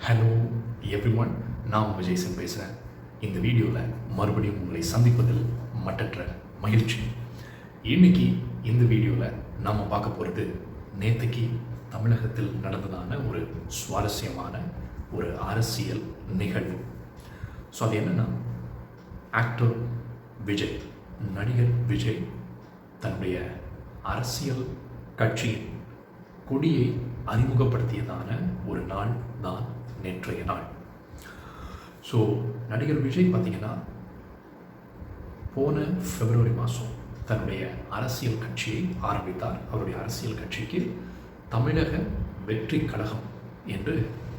Hello everyone, நான் விஜய்சன் பேசுகிறேன். இந்த வீடியோவில் மறுபடியும் உங்களை சந்திப்பதில் மட்டற்ற மகிழ்ச்சி. இன்னைக்கு இந்த வீடியோவில் நாம் பார்க்க போகிறது நேற்றுக்கு தமிழகத்தில் நடந்ததான ஒரு சுவாரஸ்யமான ஒரு அரசியல் நிகழ்வு. ஸோ அது என்னென்னா, ஆக்டர் விஜய், நடிகர் விஜய் தன்னுடைய அரசியல் கட்சியின் கொடியை அறிமுகப்படுத்தியதான ஒரு நாள் தான் நேற்றைய நாள். ஸோ நடிகர் விஜய் பார்த்தீங்கன்னா போன பிப்ரவரி மாதம் தன்னுடைய அரசியல் கட்சியை ஆரம்பித்தார். அவருடைய அரசியல் கட்சிக்கு தமிழக வெற்றி கழகம் என்று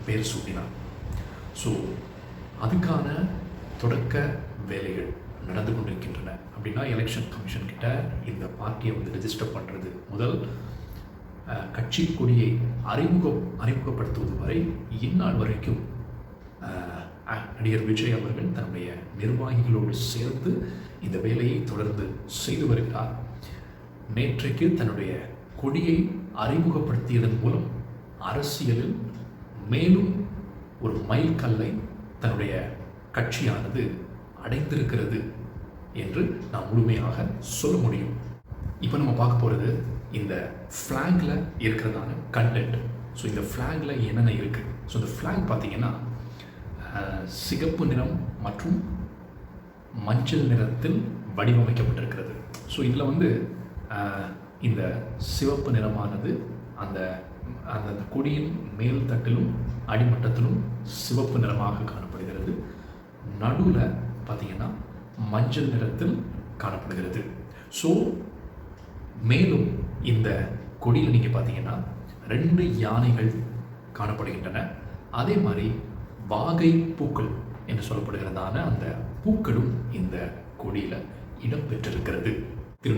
பெயர் சூட்டினார். ஸோ அதுக்கான தொடக்க வேலைகள் நடந்து கொண்டிருக்கின்றன. அப்படின்னா எலெக்ஷன் கமிஷன் கிட்ட இந்த பார்ட்டியை ரெஜிஸ்டர் பண்ணுறது முதல் கட்சி கொடியை அறிமுகப்படுத்துவது வரை இந்நாள் வரைக்கும் நடிகர் விஜய் அவர்கள் தன்னுடைய நிர்வாகிகளோடு சேர்ந்து இந்த வேலையை தொடர்ந்து செய்து வருகிறார். நேற்றைக்கு தன்னுடைய கொடியை அறிமுகப்படுத்தியதன் மூலம் அரசியலில் மேலும் ஒரு மைல்கல்லை தன்னுடைய கட்சியானது அடைந்திருக்கிறது என்று நாம் முழுமையாக சொல்ல முடியும். இப்போ நம்ம பார்க்க போகிறது இந்த ஃப்ளாகில் இருக்கிறதான கண்டென்ட். ஸோ இந்த ஃப்ளாகில் என்னென்ன இருக்குது? ஸோ இந்த ஃப்ளாக் பார்த்தீங்கன்னா சிகப்பு நிறம் மற்றும் மஞ்சள் நிறத்தில் வடிவமைக்கப்பட்டிருக்கிறது. ஸோ இதில் இந்த சிவப்பு நிறமானது அந்த அந்த கொடியின் மேல் தட்டிலும் அடிமட்டத்திலும் சிவப்பு நிறமாக காணப்படுகிறது. நடுவில் பார்த்தீங்கன்னா மஞ்சள் நிறத்தில் காணப்படுகிறது. ஸோ மேலும் இந்த கொடியில் நீங்கள் பார்த்தீங்கன்னா 2 யானைகள் காணப்படுகின்றன. அதே மாதிரி வாகை பூக்கள் என்று சொல்லப்படுகிறதான அந்த பூக்களும் இந்த கொடியில் இடம் பெற்றிருக்கிறது.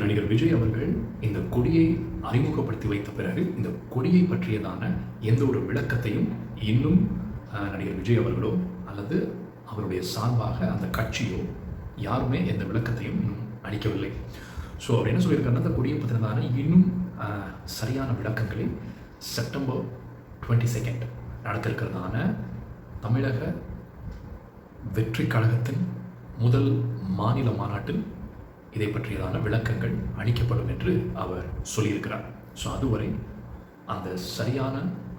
நடிகர் விஜய் அவர்கள் இந்த கொடியை அறிமுகப்படுத்தி வைத்த பிறகு இந்த கொடியை பற்றியதான எந்த ஒரு விளக்கத்தையும் இன்னும் நடிகர் விஜய் அவர்களோ அல்லது அவருடைய சார்பாக அந்த கட்சியோ யாருமே எந்த விளக்கத்தையும் இன்னும் அளிக்கவில்லை. ஸோ அவர் என்ன சொல்லியிருக்காருன்னா, அந்த கொடியை பற்றினதான இன்னும் சரியான விளக்கங்களை செப்டம்பர் 22 நடக்க இருக்கிறதான தமிழக வெற்றி கழகத்தின் முதல் மாநில மாநாட்டில் இதை பற்றியதான விளக்கங்கள் அளிக்கப்படும் என்று அவர் சொல்லியிருக்கிறார். ஸோ அதுவரை அந்த சரியான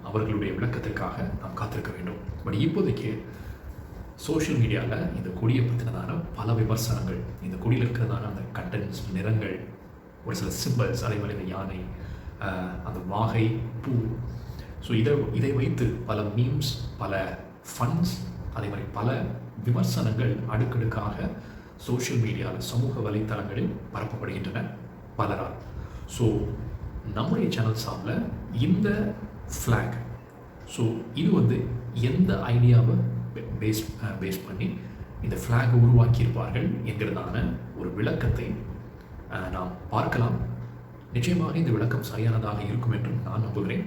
அவர்களுடைய விளக்கத்திற்காக நாம் காத்திருக்க வேண்டும். பட் இப்போதைக்கு சோஷியல் மீடியாவில் இந்த கொடியை பற்றினதான பல விமர்சனங்கள், இந்த கொடியில் இருக்கிறதான அந்த கண்டென்ட்ஸ், நிறங்கள், ஒரு சில சிம்பிள்ஸ், அதே மாதிரி இந்த யானை, அந்த வாகை பூ, ஸோ இதை வைத்து பல மீம்ஸ், பல ஃபன்ஸ், அதே மாதிரி பல விமர்சனங்கள் அடுக்கடுக்காக சோஷியல் மீடியாவில், சமூக வலைத்தளங்களில் பரப்பப்படுகின்றன பலரால். ஸோ நம்முடைய சேனல் சார்பில் இந்த ஃப்ளாக், ஸோ இது எந்த ஐடியாவை பேஸ் பண்ணி இந்த ஃப்ளாகை உருவாக்கியிருப்பார்கள் என்கிறதான ஒரு விளக்கத்தை நாம் பார்க்கலாம். நிச்சயமாக இந்த விளக்கம் சரியானதாக இருக்கும் என்று நான் நம்புகிறேன்.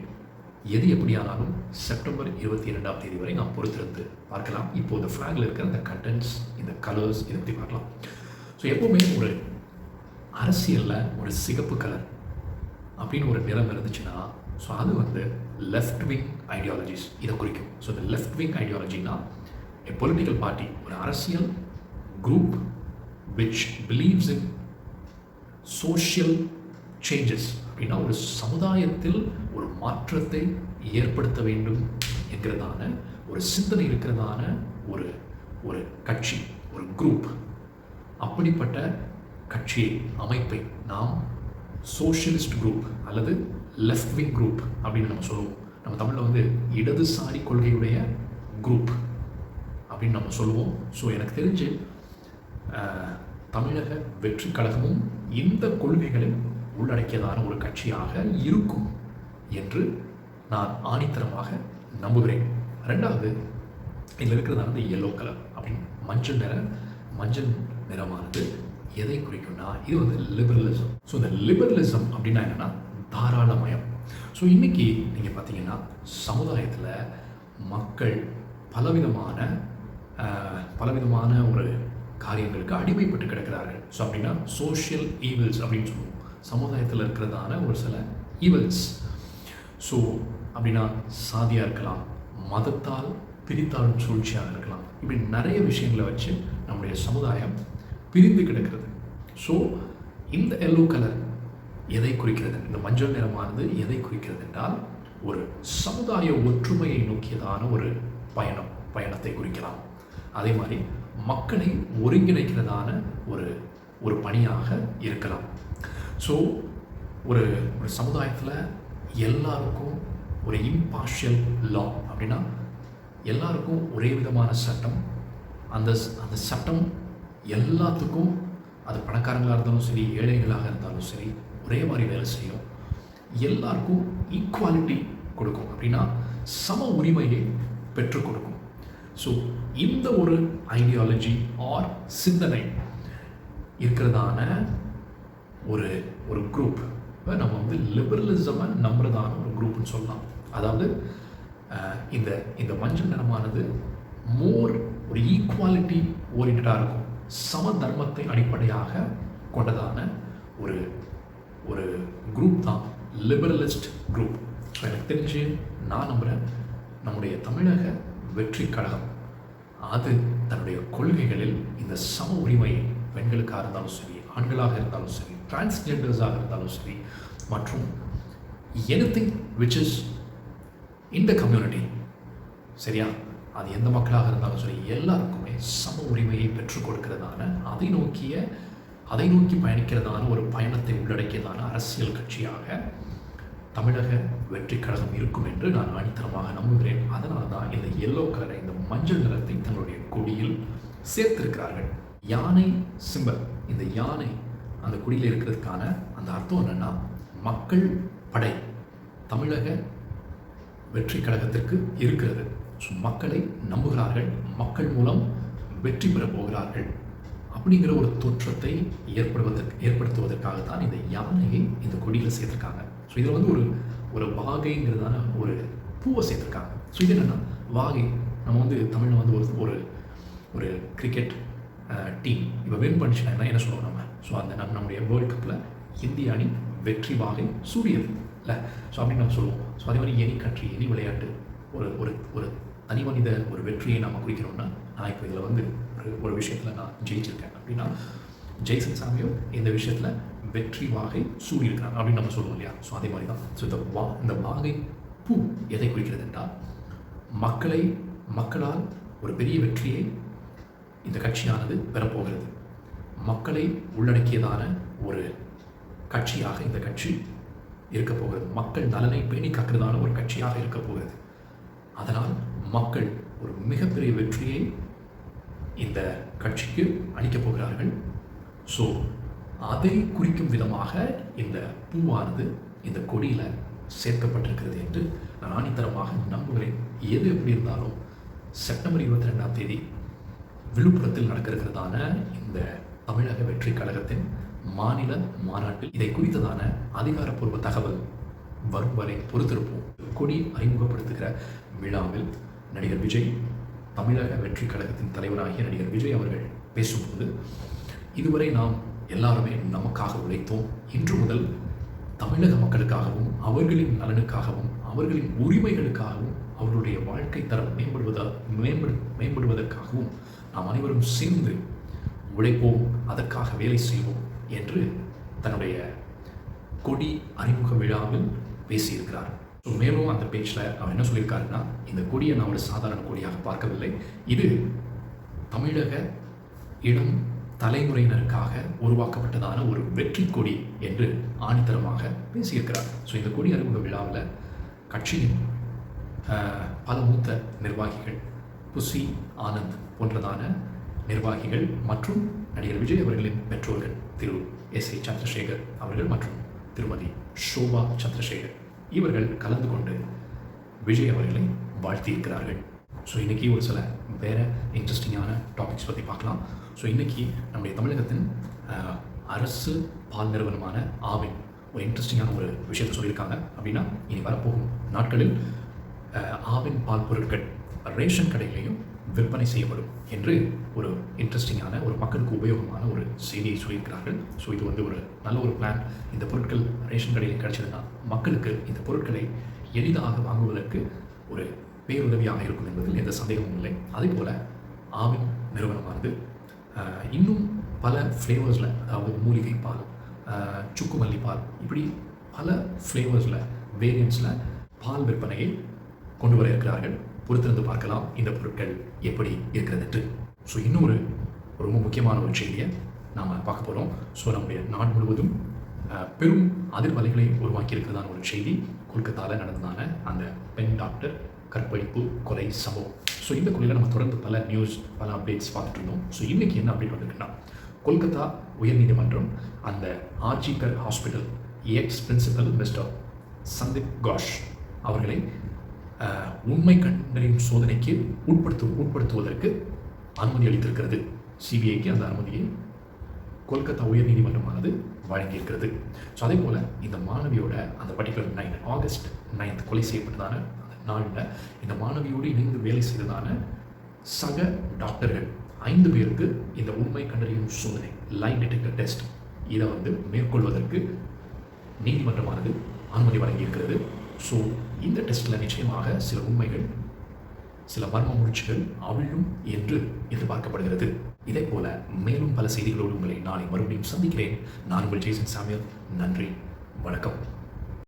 எது எப்படியானாலும் செப்டம்பர் 22ஆம் தேதி வரை நாம் பொறுத்திருந்து பார்க்கலாம். இப்போது இந்த ஃப்ளாகில் இருக்கிற அந்த கண்டென்ட்ஸ், இந்த கலர்ஸ், இதை பற்றி பார்க்கலாம். ஸோ எப்போவுமே ஒரு அரசியலில் ஒரு சிகப்பு கலர் அப்படின்னு ஒரு நிறம் இருந்துச்சுன்னா, ஸோ அது லெஃப்ட் விங் ஐடியாலஜிஸ் இதை குறிக்கும். ஸோ இந்த லெஃப்ட் விங் ஐடியாலஜினா a political party, ஒரு அரசியல் group which believes in social changes, அப்படின்னா ஒரு சமுதாயத்தில் ஒரு மாற்றத்தை ஏற்படுத்த வேண்டும் என்கிறதான ஒரு சிந்தனை இருக்கிறதான ஒரு ஒரு கட்சி, ஒரு குரூப். அப்படிப்பட்ட கட்சியை, அமைப்பை நாம் சோஷியலிஸ்ட் குரூப் அல்லது லெஃப்ட் விங் குரூப் அப்படின்னு நம்ம சொல்லுவோம். நம்ம தமிழில் இடதுசாரி கொள்கையுடைய குரூப் அப்படின்னு நம்ம சொல்லுவோம். ஸோ எனக்கு தெரிஞ்சு தமிழக வெற்றி கழகமும் இந்த கொள்கைகளை உள்ளடக்கியதான ஒரு கட்சியாக இருக்கும் என்று நான் ஆணித்தரமாக நம்புகிறேன். ரெண்டாவது, இதில் இருக்கிறதான எல்லோ கலர் அப்படின்னு மஞ்சள் நிறமானது எதை குறிக்கும்னா, இது லிபரலிசம். ஸோ இந்த லிபரலிசம் அப்படின்னா என்னென்னா தாராளமயம். ஸோ இன்றைக்கி நீங்கள் பார்த்தீங்கன்னா சமுதாயத்தில் மக்கள் பலவிதமான ஒரு காரியங்களுக்கு அடிமைப்பட்டு கிடக்கிறார்கள். ஸோ அப்படின்னா சோஷியல் ஈவில்ஸ் அப்படின்னு சொல்லுவோம். சமுதாயத்தில் இருக்கிறதான ஒரு சில ஈவில்ஸ். ஸோ அப்படின்னா சாதியாக இருக்கலாம், மதத்தால் பிரித்தாளும் சூழ்ச்சியாக இருக்கலாம். இப்படி நிறைய விஷயங்களை வச்சு நம்முடைய சமுதாயம் பிரிந்து கிடக்கிறது. ஸோ இந்த எல்லோ கலர் எதை குறிக்கிறது, இந்த மஞ்சள் நிறமானது எதை குறிக்கிறது என்றால் ஒரு சமுதாய ஒற்றுமையை நோக்கியதான ஒரு பயணத்தை குறிக்கலாம். அதே மாதிரி மக்களை ஒருங்கிணைக்கிறதான ஒரு பணியாக இருக்கலாம். ஸோ ஒரு சமுதாயத்தில் எல்லாருக்கும் ஒரு இம்பார்ஷியல் லா அப்படின்னா எல்லாருக்கும் ஒரே விதமான சட்டம், அந்த சட்டம் எல்லாத்துக்கும், அது பணக்காரங்களாக இருந்தாலும் சரி ஏழைகளாக இருந்தாலும் சரி ஒரே மாதிரி வேலை செய்யும், எல்லாருக்கும் ஈக்குவாலிட்டி கொடுக்கும், அப்படின்னா சம உரிமையை பெற்றுக் கொடுக்கும். ஸோ இந்த ஒரு ஐடியாலஜி ஆர் சிந்தனை இருக்கிறதான ஒரு குரூப் நம்ம வந்து லிபரலிசமை நம்புறதான ஒரு குரூப்னு சொல்லலாம். அதாவது இந்த மஞ்சள் நிறமானது ஒரு ஈக்குவாலிட்டி ஓரியன்டாக இருக்கும், சம தர்மத்தை அடிப்படையாக கொண்டதான ஒரு குரூப் தான் லிபரலிஸ்ட் குரூப். ஸோ எனக்கு தெரிஞ்சு நான் நம்புகிறேன் நம்முடைய தமிழக வெற்றி கழகம் அது தன்னுடைய கொள்கைகளில் இந்த சம உரிமையை பெண்களுக்காக இருந்தாலும் சரி, ஆண்களாக இருந்தாலும் சரி, டிரான்ஸ்ஜெண்டர்ஸாக இருந்தாலும் சரி, மற்றும் எனிதிங் விச் இஸ் இந்த கம்யூனிட்டி, சரியா, அது எந்த மக்களாக இருந்தாலும் சரி எல்லாருக்குமே சம உரிமையை பெற்றுக் கொடுக்கிறதான அதை நோக்கி பயணிக்கிறதான ஒரு பயணத்தை உள்ளடக்கியதான அரசியல் கட்சியாக தமிழக வெற்றி கழகம் இருக்கும் என்று நான் ஆணித்தரமாக நம்புகிறேன். அதனால தான் இந்த எல்லோ கலரை, இந்த மஞ்சள் நிறத்தை தங்களுடைய கொடியில் சேர்த்திருக்கிறார்கள். யானை சிம்பல், இந்த யானை அந்த கொடியில் இருக்கிறதுக்கான அந்த அர்த்தம் என்னன்னா மக்கள் படை தமிழக வெற்றி கழகத்திற்கு இருக்கிறது. ஸோ மக்களை நம்புகிறார்கள், மக்கள் மூலம் வெற்றி பெற போகிறார்கள் அப்படிங்கிற ஒரு தோற்றத்தை ஏற்படுத்துவதற்காகத்தான் இந்த யானையை இந்த கொடியில் சேர்த்துருக்காங்க. ஸோ இதில் வந்து ஒரு வாகைங்கிறதான ஒரு பூவை சேர்த்துருக்காங்க. ஸோ இது என்னென்னா வாகை, நம்ம வந்து தமிழில் வந்து ஒரு கிரிக்கெட் டீம் இப்போ வின் பண்ணிச்சுன்னா என்ன சொல்லுவோம் நம்ம? ஸோ நம்முடைய வேர்ல்டு கப்பில் இந்திய அணி வெற்றி வாகை சூடியது இல்லை? ஸோ அப்படின்னு நம்ம சொல்லுவோம். ஸோ அதே மாதிரி எனி கண்ட்ரி, எனி விளையாட்டு ஒரு தனி மனித ஒரு வெற்றியை நம்ம குறிக்கிறோம்னா, நான் இப்போ இதில் வந்து ஒரு விஷயத்தில் நான் ஜெயிச்சிருக்கேன் அப்படின்னா ஜெய்சன் சாமியோ இந்த விஷயத்தில் வெற்றி வாகை சூடி இருக்கிறாங்க அப்படின்னு நம்ம சொல்லுவோம் இல்லையா? ஸோ அதே மாதிரி தான். ஸோ இந்த வாகை பூ எதை குறிக்கிறது என்றால் மக்களால் ஒரு பெரிய வெற்றியை இந்த கட்சியானது பெறப்போகிறது. மக்களை உள்ளடக்கியதான ஒரு கட்சியாக இந்த கட்சி இருக்க போகிறது. மக்கள் நலனை பேணி காக்கிறதான ஒரு கட்சியாக இருக்க போகிறது. அதனால் மக்கள் ஒரு மிகப்பெரிய வெற்றியை இந்த கட்சிக்கு அளிக்கப் போகிறார்கள். ஸோ அதை குறிக்கும் விதமாக இந்த பூவானது இந்த கொடியில் சேர்க்கப்பட்டிருக்கிறது என்று நான் ஆணித்தரமாக நம்புகிறேன். எது எப்படி இருந்தாலும் செப்டம்பர் 22ஆம் தேதி விழுப்புரத்தில் நடக்கிறதான இந்த தமிழக வெற்றி கழகத்தின் மாநில மாநாட்டில் இதை குறித்ததான அதிகாரப்பூர்வ தகவல் வரும் வரை பொறுத்திருப்போம். கொடி அறிமுகப்படுத்துகிற விழாவில் நடிகர் விஜய், தமிழக வெற்றி கழகத்தின் தலைவராகிய நடிகர் விஜய் அவர்கள் பேசும்போது, இதுவரை நாம் எல்லாருமே நமக்காக உழைத்தோம், இன்று முதல் தமிழக மக்களுக்காகவும் அவர்களின் நலனுக்காகவும் அவர்களின் உரிமைகளுக்காகவும் அவர்களுடைய வாழ்க்கை தரம் மேம்படுவதற்காகவும் நாம் அனைவரும் சேர்ந்து உழைப்போம், அதற்காக வேலை செய்வோம் என்று தன்னுடைய கொடி அறிமுக விழாவில் பேசியிருக்கிறார். ஸோ மேலும் அந்த பேச்சில் அவர் என்ன சொல்லியிருக்காருன்னா, இந்த கொடியை நான் ஒரு சாதாரண கொடியாக பார்க்கவில்லை, இது தமிழக இளம் தலைமுறையினருக்காக உருவாக்கப்பட்டதான ஒரு வெற்றி கொடி என்று ஆணித்தரமாக பேசியிருக்கிறார். ஸோ இந்த கொடி அறிமுக விழாவில் கட்சியின் பல மூத்த நிர்வாகிகள், புசி ஆனந்த் போன்றதான நிர்வாகிகள் மற்றும் நடிகர் விஜய் அவர்களின் பெற்றோர்கள் திரு எஸ்.ஏ. சந்திரசேகர் அவர்கள் மற்றும் திருமதி ஷோபா சந்திரசேகர் இவர்கள் கலந்து கொண்டு விஜய் அவர்களை வாழ்த்தியிருக்கிறார்கள். ஸோ இன்றைக்கி ஒரு சில வேறு இன்ட்ரெஸ்டிங்கான டாபிக்ஸ் பற்றி பார்க்கலாம். ஸோ இன்றைக்கி நம்முடைய தமிழகத்தின் அரசு பால் நிறுவனமான ஆவின் ஒரு இன்ட்ரெஸ்டிங்கான ஒரு விஷயத்தை சொல்லியிருக்காங்க. அப்படின்னா இனி வரப்போகும் நாட்களில் ஆவின் பால் பொருட்கள் ரேஷன் கடையிலையும் விற்பனை செய்யப்படும் என்று ஒரு இன்ட்ரெஸ்டிங்கான ஒரு மக்களுக்கு உபயோகமான ஒரு செய்தியை சொல்லியிருக்கிறார்கள். ஸோ இது வந்து ஒரு நல்ல ஒரு பிளான். இந்த பொருட்கள் ரேஷன் கடையில் கிடைச்சதுன்னா மக்களுக்கு இந்த பொருட்களை எளிதாக வாங்குவதற்கு ஒரு பேருதவியாக இருக்கும் என்பதில் எந்த சந்தேகமும் இல்லை. அதே போல் ஆவின் நிறுவனமானது இன்னும் பல ஃப்ளேவர்ஸில், அதாவது மூலிகை பால், சுக்குமல்லி பால், இப்படி பல ஃப்ளேவர்ஸில், வேரியன்ஸில் பால் விற்பனையை கொண்டு வர இருக்கிறார்கள். பொறுத்திருந்து பார்க்கலாம் இந்த பொருட்கள் எப்படி இருக்கிறது என்று. ஸோ இன்னும் ஒரு ரொம்ப முக்கியமான ஒரு செய்தியை நாம் பார்க்க போகிறோம். ஸோ நம்முடைய நாடு முழுவதும் பெரும் அதிர்வலைகளை உருவாக்கி இருக்கிறதான ஒரு செய்தி, கொல்கத்தாவில் நடந்ததான அந்த பெண் டாக்டர் கற்பழிப்பு கொலை சம்பவம். ஸோ இந்த கொலையில் நம்ம தொடர்ந்து பல நியூஸ், பல அப்டேட்ஸ் பார்த்துட்டு இருந்தோம். ஸோ இன்றைக்கி என்ன அப்டேட் வந்துருக்குன்னா, கொல்கத்தா உயர்நீதிமன்றம் அந்த RG Kar hospital ex principal mister Sandip Ghosh அவர்களை உண்மை கண்டறியும் சோதனைக்கு உட்படுத்துவதற்கு அனுமதி அளித்திருக்கிறது. சிபிஐக்கு அந்த அனுமதியை கொல்கத்தா உயர்நீதிமன்றமானது வழங்கியிருக்கிறது. ஸோ அதே போல் இந்த மாணவியோட அந்த பர்டிகுலர் நைட், ஆகஸ்ட் 9 கொலை செய்யப்பட்டதான அந்த நாளில் இந்த மாணவியோடு இணைந்து வேலை செய்ததான சக டாக்டர்கள் 5 பேருக்கு இந்த உண்மை கண்டறியும் சோதனை, லை டிடெக்டர் டெஸ்ட், இதை மேற்கொள்வதற்கு நீதிமன்றமானது அனுமதி வழங்கியிருக்கிறது. ஸோ இந்த டெஸ்ட்டில் நிச்சயமாக சில உண்மைகள், சில மர்ம முடிச்சுகள் அவிழும் என்று எதிர்பார்க்கப்படுகிறது. இதே போல மேலும் பல செய்திகளோடு உங்களை நாளை மறுபடியும் சந்திக்கிறேன். நான் உங்கள் ஜேசன் சாமியல். நன்றி, வணக்கம்.